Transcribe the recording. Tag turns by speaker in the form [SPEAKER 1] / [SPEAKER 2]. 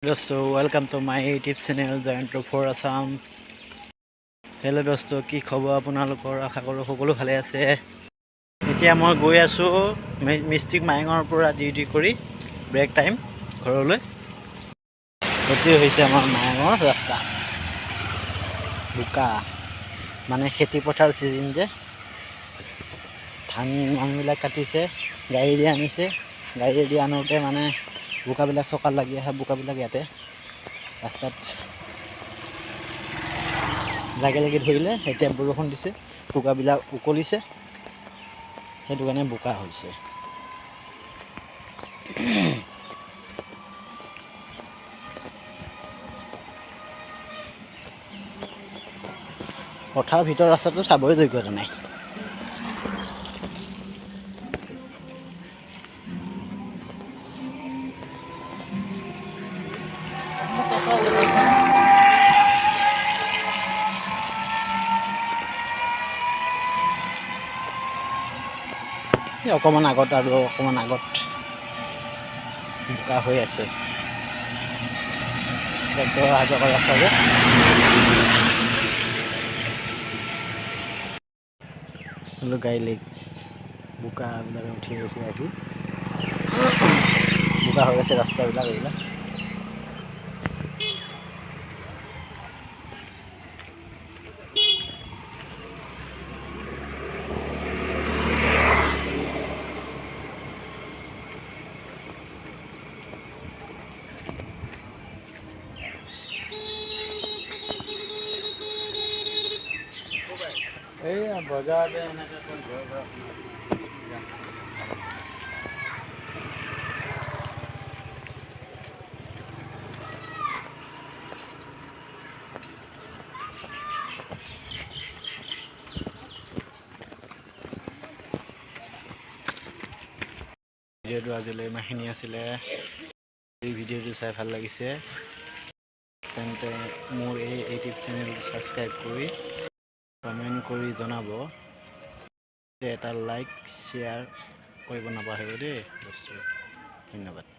[SPEAKER 1] दोस्तों welcome to my YouTube channel Jayant for Assam. Hello दोस्तों की खबर আপোনালোকৰ আশা কৰোঁ সকলো ভালে আছে। এতিয়া মই গৈ আছো মিষ্টিক মাইঙৰ পৰা ডিউটি কৰি ব্ৰেক টাইম ঘৰলৈ। এটি হৈছে আমাৰ মাইঙৰ ৰাস্তা বোকা মানে খেতি পথাৰ সিজন যে ধান মানুহবিলাক কাটিছে গাড়ী দি আনিছে গাড়ী দি আনোতে মানে বোকাবিলাক চকাত লাগি আছে বোকাবিলাক ইয়াতে ৰাস্তাত লাগি লাগি ধৰিলে এতিয়া বৰষুণ দিছে বোকাবিলাক উকলিছে সেইটো কাৰণে বোকা হৈছে। পথাৰৰ ভিতৰ ৰাস্তাটো চাবই যোগ্যতা নাই। অকমান আগত আৰু অকমান আগত বোকা হৈ আছে ট্ৰেক্টৰ অহা যোৱা কৰা ৰাস্তা যে গাড়ী লেগ বোকাবিলাক উঠি গৈছে আহি বোকা হৈ আছে ৰাস্তাবিলাক এইবিলাক। এইয়া বজাৰতে এনেকৈ ঘৰ ঘৰ ভিডিঅ'টো আজিলৈ ইমানখিনি আছিলে। এই ভিডিঅ'টো চাই ভাল লাগিছে তেন্তে মোৰ এই ইউটিউব চেনেল ছাবস্ক্ৰাইব কৰি কমেণ্ট কৰি জনাব। এটা লাইক শ্বেয়াৰ কৰিব নাপাহৰিব দেই বস্তু। ধন্যবাদ।